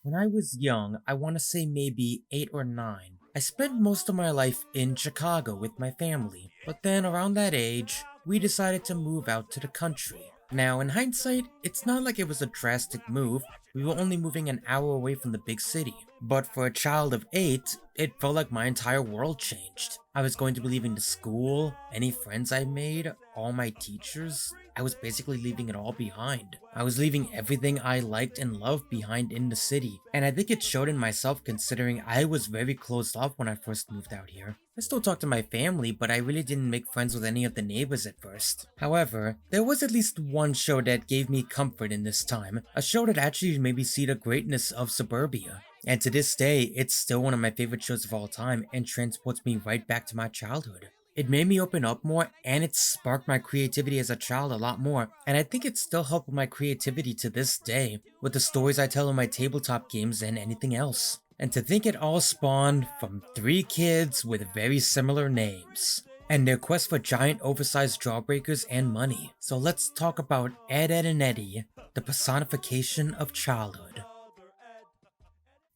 When I was young, I want to say maybe 8 or 9, I spent most of my life in Chicago with my family, but then around that age, we decided to move out to the country. Now, in hindsight, it's not like it was a drastic move, we were only moving an hour away from the big city. But for a child of 8, it felt like my entire world changed. I was going to be leaving the school, any friends I made, all my teachers. I was basically leaving it all behind. I was leaving everything I liked and loved behind in the city, and I think it showed in myself considering I was very closed off when I first moved out here. I still talked to my family, but I really didn't make friends with any of the neighbors at first. However, there was at least one show that gave me comfort in this time, a show that actually made me see the greatness of Suburbia. And to this day, it's still one of my favorite shows of all time and transports me right back to my childhood. It made me open up more, and it sparked my creativity as a child a lot more, and I think it still helps with my creativity to this day, with the stories I tell in my tabletop games and anything else. And to think it all spawned from 3 kids with very similar names, and their quest for giant oversized jawbreakers and money. So let's talk about Ed, Edd, and Eddy, the personification of childhood.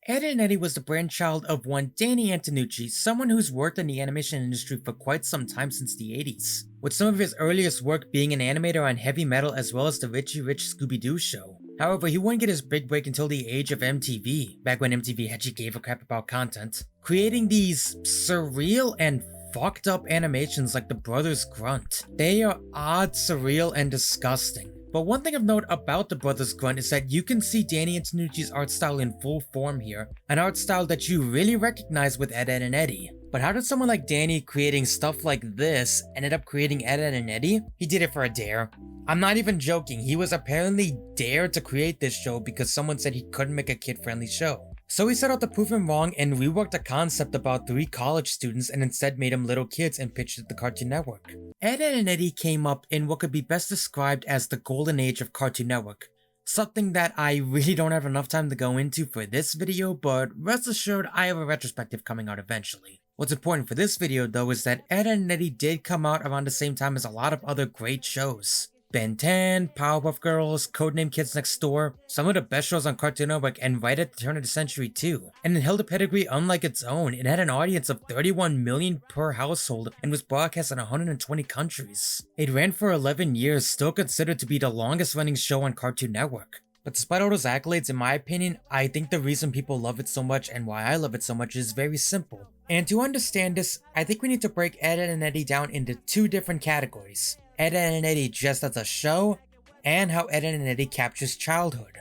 Ed, Edd and Eddy was the brainchild of one Danny Antonucci, someone who's worked in the animation industry for quite some time since the 80s, with some of his earliest work being an animator on Heavy Metal as well as the Richie Rich Scooby-Doo show. However, he wouldn't get his big break until the age of MTV, back when MTV actually gave a crap about content, creating these surreal and fucked up animations like the Brothers Grunt. They are odd, surreal, and disgusting. But one thing of note about the Brothers Grunt is that you can see Danny Antonucci's art style in full form here, an art style that you really recognize with Ed, Edd and Eddy. But how did someone like Danny creating stuff like this ended up creating Ed, Edd and Eddy? He did it for a dare. I'm not even joking, he was apparently dared to create this show because someone said he couldn't make a kid-friendly show. So he set out to prove him wrong and reworked a concept about 3 college students and instead made them little kids and pitched it to the Cartoon Network. Ed, Edd and Eddy came up in what could be best described as the golden age of Cartoon Network. Something that I really don't have enough time to go into for this video, but rest assured I have a retrospective coming out eventually. What's important for this video though is that Ed, Edd and Eddy did come out around the same time as a lot of other great shows. Ben 10, Powerpuff Girls, Codename Kids Next Door, some of the best shows on Cartoon Network and right at the turn of the century too. And it held a pedigree unlike its own. It had an audience of 31 million per household and was broadcast in 120 countries. It ran for 11 years, still considered to be the longest running show on Cartoon Network. But despite all those accolades, in my opinion, I think the reason people love it so much and why I love it so much is very simple. And to understand this, I think we need to break Ed, Edd and Eddy down into 2 different categories. Ed, Edd and Eddy just as a show, and how Ed, Edd and Eddy captures childhood.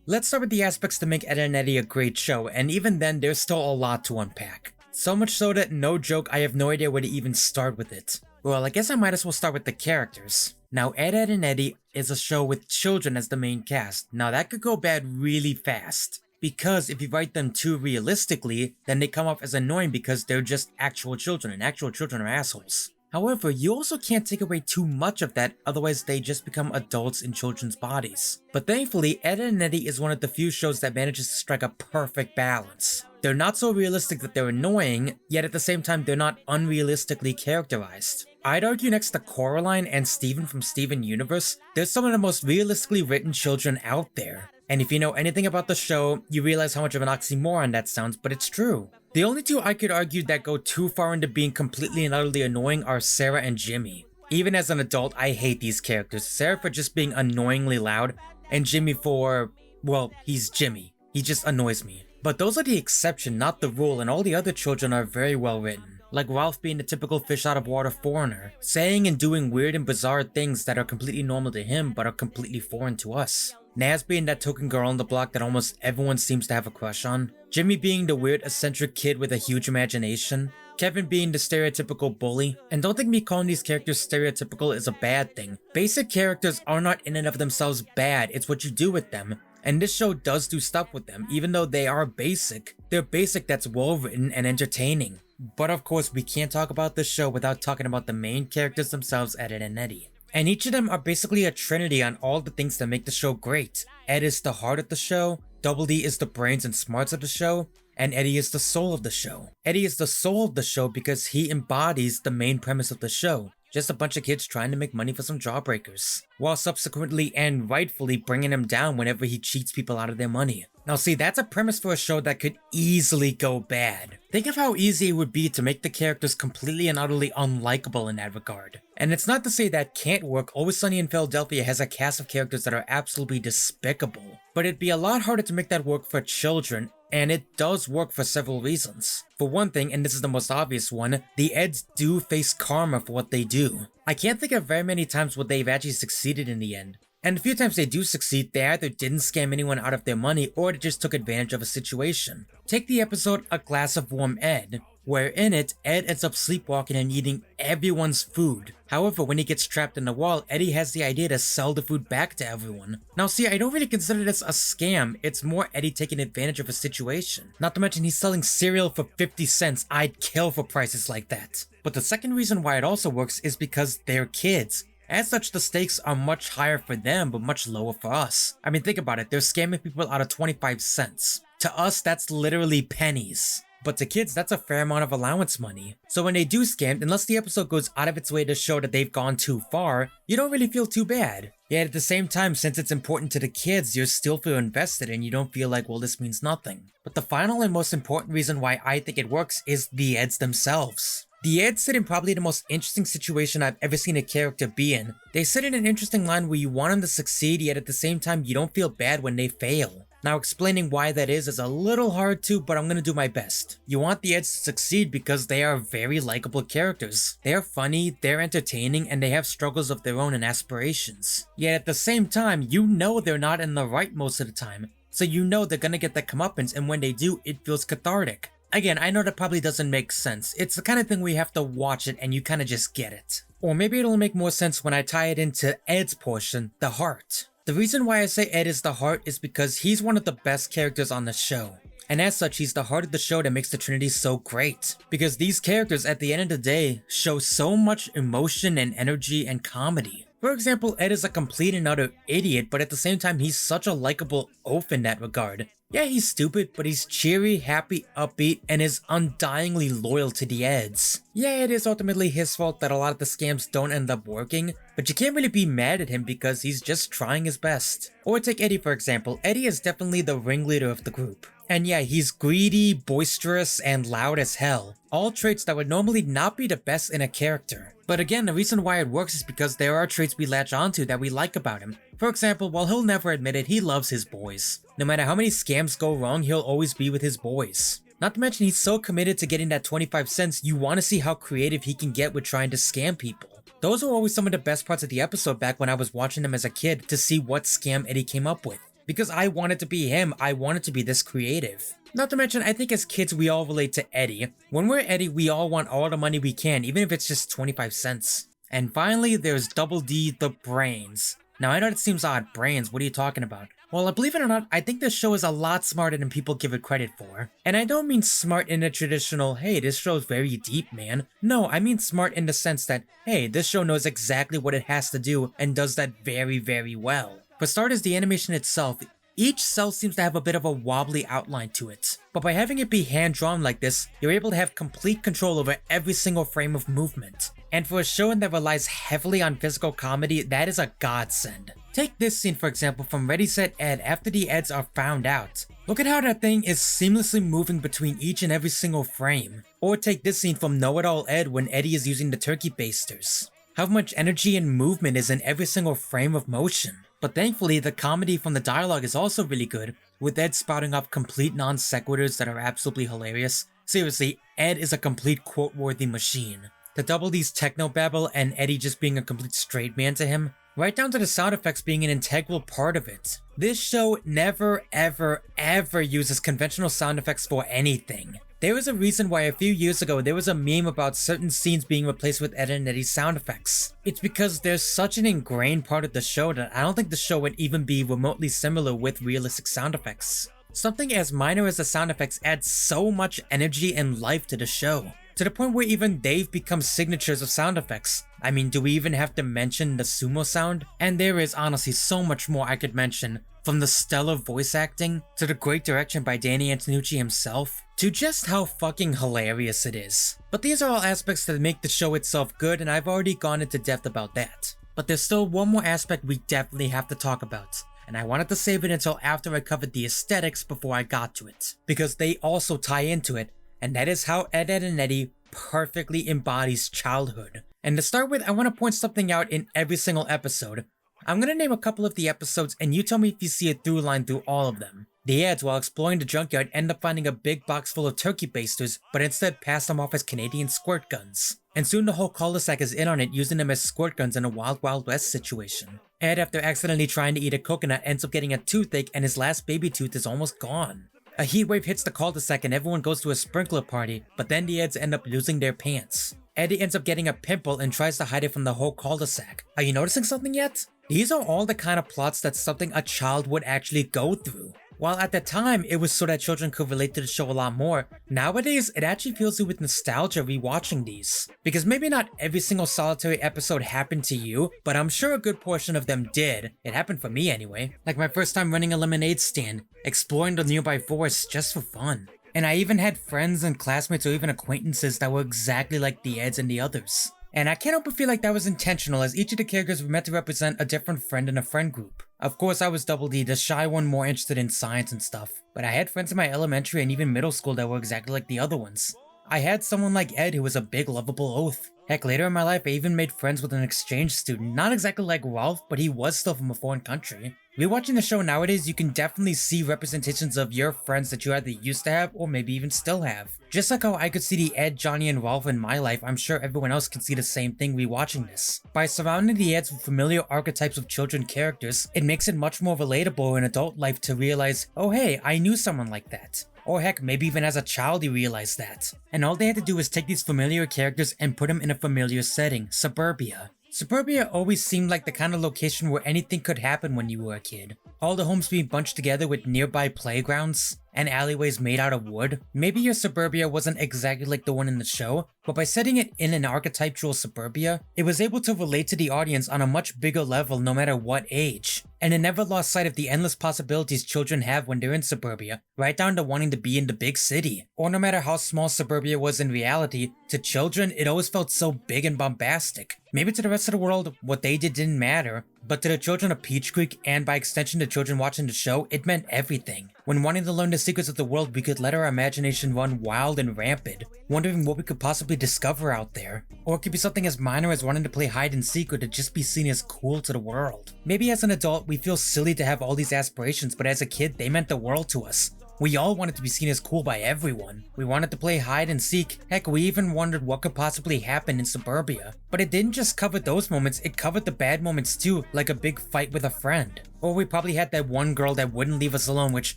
Let's start with the aspects to make Ed, Edd and Eddy a great show, and even then there's still a lot to unpack. So much so that, no joke, I have no idea where to even start with it. Well, I guess I might as well start with the characters. Now, Ed, Edd and Eddy is a show with children as the main cast. Now that could go bad really fast, because if you write them too realistically, then they come off as annoying because they're just actual children, and actual children are assholes. However, you also can't take away too much of that, otherwise they just become adults in children's bodies. But thankfully, Ed, Edd and Eddy is one of the few shows that manages to strike a perfect balance. They're not so realistic that they're annoying, yet at the same time they're not unrealistically characterized. I'd argue next to Coraline and Steven from Steven Universe, they're some of the most realistically written children out there. And if you know anything about the show, you realize how much of an oxymoron that sounds, but it's true. The only 2 I could argue that go too far into being completely and utterly annoying are Sarah and Jimmy. Even as an adult, I hate these characters. Sarah for just being annoyingly loud, and Jimmy for, well, he's Jimmy. He just annoys me. But those are the exception, not the rule, and all the other children are very well written. Like Ralph being the typical fish out of water foreigner, saying and doing weird and bizarre things that are completely normal to him but are completely foreign to us. Naz being that token girl on the block that almost everyone seems to have a crush on. Jimmy being the weird eccentric kid with a huge imagination. Kevin being the stereotypical bully. And don't think me calling these characters stereotypical is a bad thing. Basic characters are not in and of themselves bad, it's what you do with them. And this show does do stuff with them, even though they are basic. They're basic that's well written and entertaining. But of course, we can't talk about this show without talking about the main characters themselves, Ed, Edd and Eddy. And each of them are basically a trinity on all the things that make the show great. Ed is the heart of the show, Double D is the brains and smarts of the show, and Eddy is the soul of the show. Eddy is the soul of the show because he embodies the main premise of the show. just a bunch of kids trying to make money for some jawbreakers, while subsequently and rightfully bringing him down whenever he cheats people out of their money. Now see, that's a premise for a show that could easily go bad. Think of how easy it would be to make the characters completely and utterly unlikable in that regard. And it's not to say that can't work. Always Sunny in Philadelphia has a cast of characters that are absolutely despicable, but it'd be a lot harder to make that work for children, and it does work for several reasons. For one thing, and this is the most obvious one, the Eds do face karma for what they do. I can't think of very many times where they've actually succeeded in the end. And a few times they do succeed, they either didn't scam anyone out of their money or they just took advantage of a situation. Take the episode A Glass of Warm Ed, where in it, Ed ends up sleepwalking and eating everyone's food. However, when he gets trapped in the wall, Eddy has the idea to sell the food back to everyone. Now see, I don't really consider this a scam, it's more Eddy taking advantage of a situation. Not to mention he's selling cereal for 50 cents, I'd kill for prices like that. But the second reason why it also works is because they're kids. As such, the stakes are much higher for them, but much lower for us. I mean, think about it, they're scamming people out of 25 cents. To us, that's literally pennies. But to kids, that's a fair amount of allowance money. So when they do scam, unless the episode goes out of its way to show that they've gone too far, you don't really feel too bad. Yet at the same time, since it's important to the kids, you still feel invested and you don't feel like, well, this means nothing. But the final and most important reason why I think it works is the Eds themselves. The Eds sit in probably the most interesting situation I've ever seen a character be in. They sit in an interesting line where you want them to succeed, yet at the same time you don't feel bad when they fail. Now explaining why that is a little hard to, but I'm gonna do my best. You want the Eds to succeed because they are very likable characters. They're funny, they're entertaining, and they have struggles of their own and aspirations. Yet at the same time, you know they're not in the right most of the time, so you know they're gonna get that comeuppance, and when they do, it feels cathartic. Again, I know that probably doesn't make sense. It's the kind of thing where you have to watch it and you kind of just get it. Or maybe it'll make more sense when I tie it into Ed's portion, the heart. The reason why I say Ed is the heart is because he's one of the best characters on the show. And as such, he's the heart of the show that makes the Trinity so great. Because these characters, at the end of the day, show so much emotion and energy and comedy. For example, Ed is a complete and utter idiot, but at the same time, he's such a likable oaf in that regard. Yeah, he's stupid, but he's cheery, happy, upbeat, and is undyingly loyal to the Eds. Yeah, it is ultimately his fault that a lot of the scams don't end up working, but you can't really be mad at him because he's just trying his best. Or take Eddy for example. Eddy is definitely the ringleader of the group. And yeah, he's greedy, boisterous, and loud as hell. All traits that would normally not be the best in a character. But again, the reason why it works is because there are traits we latch onto that we like about him. For example, while he'll never admit it, he loves his boys. No matter how many scams go wrong, he'll always be with his boys. Not to mention he's so committed to getting that 25 cents, you want to see how creative he can get with trying to scam people. Those were always some of the best parts of the episode back when I was watching them as a kid to see what scam Eddy came up with. Because I wanted to be him, I wanted to be this creative. Not to mention, I think as kids we all relate to Eddy. When we're Eddy, we all want all the money we can, even if it's just 25 cents. And finally, there's Double D, the brains. Now I know it seems odd, brains, what are you talking about? Well, believe it or not, I think this show is a lot smarter than people give it credit for. And I don't mean smart in a traditional, hey, this show's very deep, man. No, I mean smart in the sense that, hey, this show knows exactly what it has to do and does that very, very well. For starters, the animation itself, each cell seems to have a bit of a wobbly outline to it. But by having it be hand-drawn like this, you're able to have complete control over every single frame of movement. And for a show that relies heavily on physical comedy, that is a godsend. Take this scene for example from Ready Set Ed after the Eds are found out. Look at how that thing is seamlessly moving between each and every single frame. Or take this scene from Know It All Ed when Eddy is using the turkey basters. How much energy and movement is in every single frame of motion. But thankfully, the comedy from the dialogue is also really good, with Ed spouting off complete non-sequiturs that are absolutely hilarious. Seriously, Ed is a complete quote-worthy machine. To double D's technobabble and Eddy just being a complete straight man to him, right down to the sound effects being an integral part of it. This show never ever ever uses conventional sound effects for anything. There was a reason why a few years ago there was a meme about certain scenes being replaced with ededdneddy sound effects. It's because they're such an ingrained part of the show that I don't think the show would even be remotely similar with realistic sound effects. Something as minor as the sound effects adds so much energy and life to the show. to the point where even they've become signatures of sound effects. I mean, do we even have to mention the sumo sound? And there is honestly so much more I could mention, from the stellar voice acting, to the great direction by Danny Antonucci himself, to just how fucking hilarious it is. But these are all aspects that make the show itself good, and I've already gone into depth about that. But there's still one more aspect we definitely have to talk about, and I wanted to save it until after I covered the aesthetics before I got to it, because they also tie into it, and that is how Ed, Edd, and Eddy perfectly embodies childhood. And to start with, I want to point something out in every single episode. I'm gonna name a couple of the episodes and you tell me if you see a through line through all of them. The ads, while exploring the junkyard, end up finding a big box full of turkey basters, but instead pass them off as Canadian squirt guns. And soon the whole cul-de-sac is in on it, using them as squirt guns in a Wild Wild West situation. Ed, after accidentally trying to eat a coconut, ends up getting a toothache and his last baby tooth is almost gone. A heat wave hits the cul-de-sac and everyone goes to a sprinkler party, but then the ads end up losing their pants. Eddy ends up getting a pimple and tries to hide it from the whole cul-de-sac. Are you noticing something yet? These are all the kind of plots that's something a child would actually go through. While at the time, it was so that children could relate to the show a lot more, nowadays it actually fills you with nostalgia rewatching these. Because maybe not every single solitary episode happened to you, but I'm sure a good portion of them did. It happened for me anyway. Like my first time running a lemonade stand, exploring the nearby forest just for fun. And I even had friends and classmates or even acquaintances that were exactly like the Eds and the others. And I can't help but feel like that was intentional, as each of the characters were meant to represent a different friend in a friend group. Of course, I was Double D, the shy one more interested in science and stuff, but I had friends in my elementary and even middle school that were exactly like the other ones. I had someone like Ed who was a big lovable oaf. Heck, later in my life I even made friends with an exchange student, not exactly like Ralph, but he was still from a foreign country. Rewatching the show nowadays, you can definitely see representations of your friends that you either used to have or maybe even still have. Just like how I could see the Ed, Johnny, and Ralph in my life, I'm sure everyone else can see the same thing rewatching this. By surrounding the Eds with familiar archetypes of children characters, it makes it much more relatable in adult life to realize, oh hey, I knew someone like that. Or heck, maybe even as a child you realized that. And all they had to do was take these familiar characters and put them in a familiar setting, Suburbia. Suburbia always seemed like the kind of location where anything could happen when you were a kid. All the homes being bunched together with nearby playgrounds and alleyways made out of wood. Maybe your Suburbia wasn't exactly like the one in the show, but by setting it in an archetypal Suburbia, it was able to relate to the audience on a much bigger level no matter what age. And it never lost sight of the endless possibilities children have when they're in Suburbia, right down to wanting to be in the big city. Or no matter how small Suburbia was in reality, to children it always felt so big and bombastic. Maybe to the rest of the world, what they did didn't matter, but to the children of Peach Creek, and by extension the children watching the show, it meant everything. When wanting to learn the secrets of the world, we could let our imagination run wild and rampant, wondering what we could possibly discover out there. Or it could be something as minor as wanting to play hide and seek or to just be seen as cool to the world. Maybe as an adult, we feel silly to have all these aspirations, but as a kid, they meant the world to us. We all wanted to be seen as cool by everyone. We wanted to play hide and seek. Heck, we even wondered what could possibly happen in Suburbia. But it didn't just cover those moments, it covered the bad moments too, like a big fight with a friend. Or we probably had that one girl that wouldn't leave us alone, which,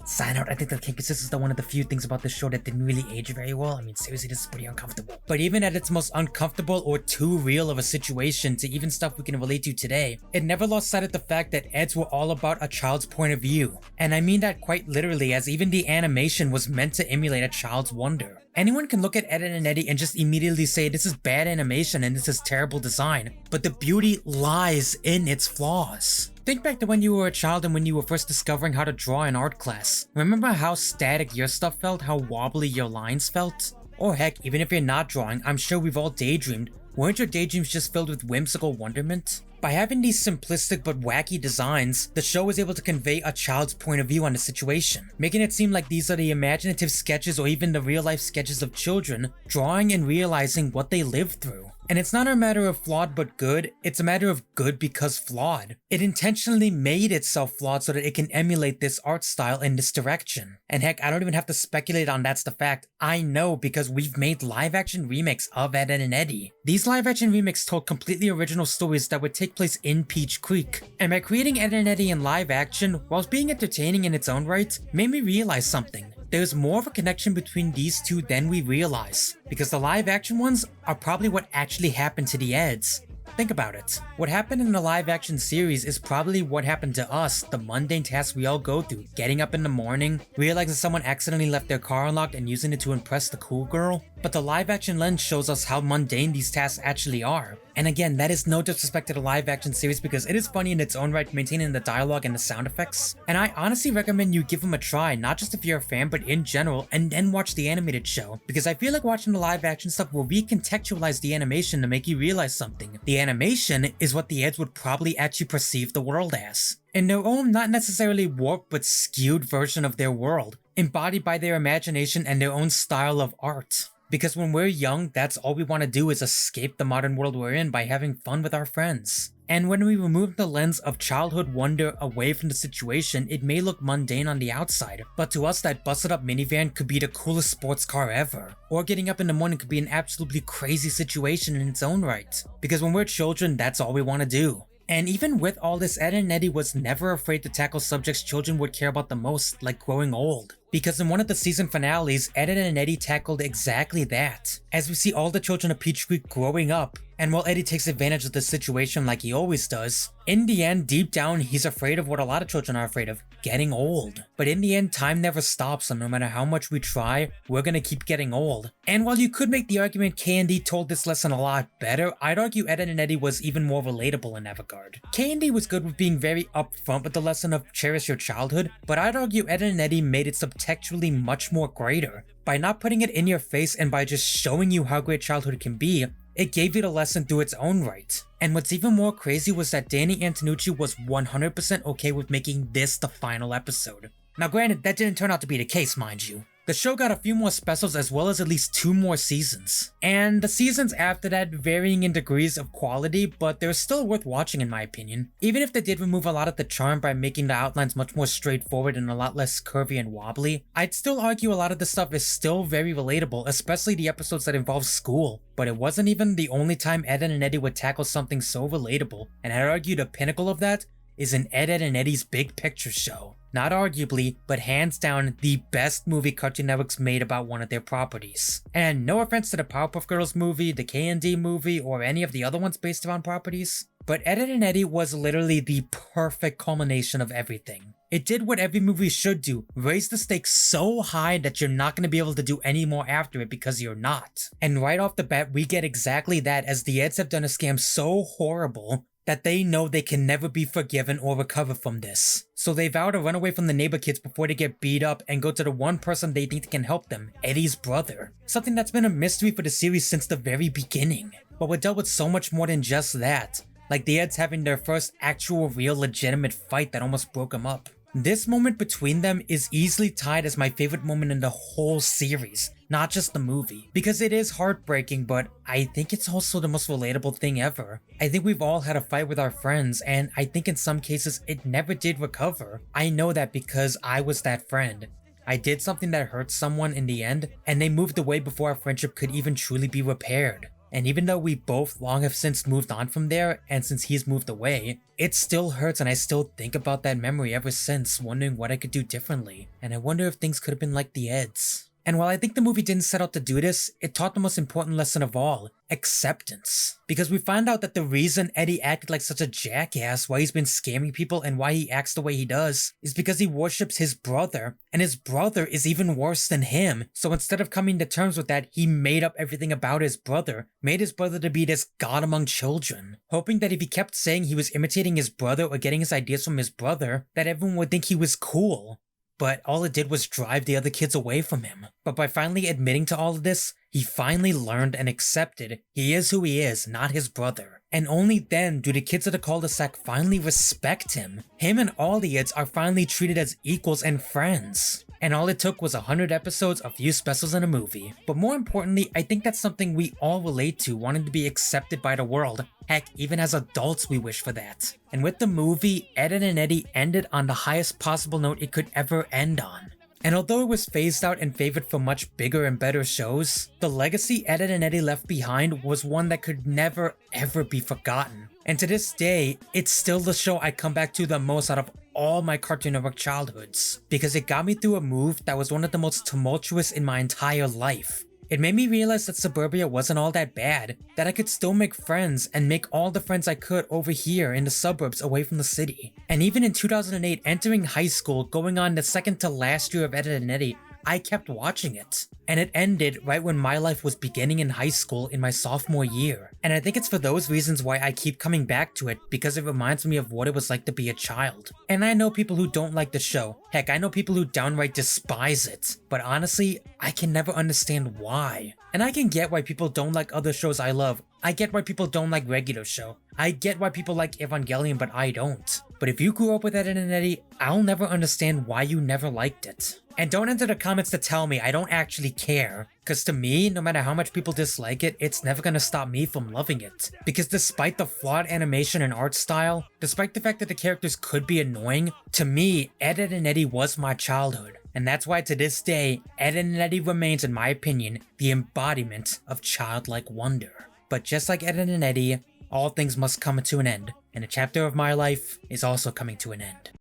side note, I think that can consist of one of the few things about this show that didn't really age very well. I mean, seriously, this is pretty uncomfortable. But even at its most uncomfortable or too real of a situation to even stuff we can relate to today, it never lost sight of the fact that Eds were all about a child's point of view. And I mean that quite literally, as even the animation was meant to emulate a child's wonder. Anyone can look at Ed, Edd, and Eddy and just immediately say this is bad animation and this is terrible design, but the beauty lies in its flaws. Think back to when you were a child and when you were first discovering how to draw in art class. Remember how static your stuff felt, how wobbly your lines felt? Or heck, even if you're not drawing, I'm sure we've all daydreamed. Weren't your daydreams just filled with whimsical wonderment? By having these simplistic but wacky designs, the show was able to convey a child's point of view on the situation, making it seem like these are the imaginative sketches or even the real-life sketches of children, drawing and realizing what they lived through. And it's not a matter of flawed but good, it's a matter of good because flawed. It intentionally made itself flawed so that it can emulate this art style in this direction. And heck, I don't even have to speculate on that's the fact. I know because we've made live-action remakes of Ed, Edd, and Eddy. These live-action remakes told completely original stories that would take place in Peach Creek. And by creating Ed and Eddy in live action, whilst being entertaining in its own right, made me realize something. There's more of a connection between these two than we realize, because the live action ones are probably what actually happened to the Eds. Think about it. What happened in the live action series is probably what happened to us, the mundane tasks we all go through. Getting up in the morning, realizing someone accidentally left their car unlocked and using it to impress the cool girl. but the live action lens shows us how mundane these tasks actually are. And again, that is no disrespect to the live action series because it is funny in its own right, maintaining the dialogue and the sound effects. And I honestly recommend you give them a try, not just if you're a fan, but in general, and then watch the animated show. Because I feel like watching the live action stuff will recontextualize the animation to make you realize something. The animation is what the Eds would probably actually perceive the world as. In their own, not necessarily warped but skewed version of their world, embodied by their imagination and their own style of art. Because when we're young, that's all we want to do is escape the modern world we're in by having fun with our friends. And when we remove the lens of childhood wonder away from the situation, it may look mundane on the outside, but to us that busted up minivan could be the coolest sports car ever. Or getting up in the morning could be an absolutely crazy situation in its own right. Because when we're children, that's all we want to do. And even with all this, Ed and Eddy was never afraid to tackle subjects children would care about the most, like growing old. Because in one of the season finales, Ed and Eddy tackled exactly that, as we see all the children of Peach Creek growing up. And while Eddy takes advantage of the situation like he always does, in the end, deep down, he's afraid of what a lot of children are afraid of, getting old. But in the end, time never stops, and no matter how much we try, we're gonna keep getting old. And while you could make the argument K&D told this lesson a lot better, I'd argue Ed and Eddy was even more relatable in that regard. K&D was good with being very upfront with the lesson of cherish your childhood, but I'd argue Ed and Eddy made it subtextually much more greater. By not putting it in your face and by just showing you how great childhood can be, it gave you the lesson through its own right. And what's even more crazy was that Danny Antonucci was 100% okay with making this the final episode. Now granted, that didn't turn out to be the case, mind you. The show got a few more specials as well as at least 2 more seasons. And the seasons after that varying in degrees of quality, but they're still worth watching in my opinion. Even if they did remove a lot of the charm by making the outlines much more straightforward and a lot less curvy and wobbly, I'd still argue a lot of the stuff is still very relatable, especially the episodes that involve school. But it wasn't even the only time Ed and Eddy would tackle something so relatable, and I'd argue the pinnacle of that is in Ed and Eddy's Big Picture show. Not arguably, but hands down the best movie Cartoon Network's made about one of their properties. And no offense to the Powerpuff Girls movie, the K&D movie, or any of the other ones based around properties, but Ed and Eddy was literally the perfect culmination of everything. It did what every movie should do, raise the stakes so high that you're not going to be able to do any more after it because you're not. And right off the bat, we get exactly that, as the Eds have done a scam so horrible that they know they can never be forgiven or recover from this. So they vow to run away from the neighbor kids before they get beat up and go to the one person they think can help them, Eddy's brother. Something that's been a mystery for the series since the very beginning. But we're dealt with so much more than just that. Like the Eds having their first actual real legitimate fight that almost broke them up. This moment between them is easily tied as my favorite moment in the whole series, not just the movie. Because it is heartbreaking, but I think it's also the most relatable thing ever. I think we've all had a fight with our friends, and I think in some cases it never did recover. I know that because I was that friend. I did something that hurt someone in the end, and they moved away before our friendship could even truly be repaired. And even though we both long have since moved on from there, and since he's moved away, it still hurts and I still think about that memory ever since, wondering what I could do differently. And I wonder if things could have been like the Eds. And while I think the movie didn't set out to do this, it taught the most important lesson of all, acceptance. Because we find out that the reason Eddy acted like such a jackass, why he's been scamming people and why he acts the way he does, is because he worships his brother, and his brother is even worse than him. So instead of coming to terms with that, he made up everything about his brother, made his brother to be this god among children, hoping that if he kept saying he was imitating his brother or getting his ideas from his brother, that everyone would think he was cool. But all it did was drive the other kids away from him. But by finally admitting to all of this, he finally learned and accepted he is who he is, not his brother. And only then do the kids of the cul-de-sac finally respect him. Him and all the Eds are finally treated as equals and friends. And all it took was 100 episodes, a few specials, and a movie. But more importantly, I think that's something we all relate to, wanting to be accepted by the world. Heck, even as adults we wish for that. And with the movie, Ed and Eddy ended on the highest possible note it could ever end on. And although it was phased out and favored for much bigger and better shows, the legacy Ed and Eddy left behind was one that could never ever be forgotten. And to this day, it's still the show I come back to the most out of all my Cartoon Network childhoods, because it got me through a move that was one of the most tumultuous in my entire life. It made me realize that Suburbia wasn't all that bad, that I could still make friends and make all the friends I could over here in the suburbs away from the city. And even in 2008, entering high school, going on the second to last year of Ed and Eddy, I kept watching it. And it ended right when my life was beginning in high school in my sophomore year. And I think it's for those reasons why I keep coming back to it, because it reminds me of what it was like to be a child. And I know people who don't like the show. Heck, I know people who downright despise it. But honestly, I can never understand why. And I can get why people don't like other shows I love. I get why people don't like regular show. I get why people like Evangelion, but I don't. But if you grew up with Ed, and Eddy, I'll never understand why you never liked it. And don't enter the comments to tell me, I don't actually care. Cause to me, no matter how much people dislike it, it's never gonna stop me from loving it. Because despite the flawed animation and art style, despite the fact that the characters could be annoying, to me, Ed, and Eddy was my childhood. And that's why to this day, Ed, and Eddy remains, in my opinion, the embodiment of childlike wonder. But just like Ed, and Eddy, all things must come to an end, and a chapter of my life is also coming to an end.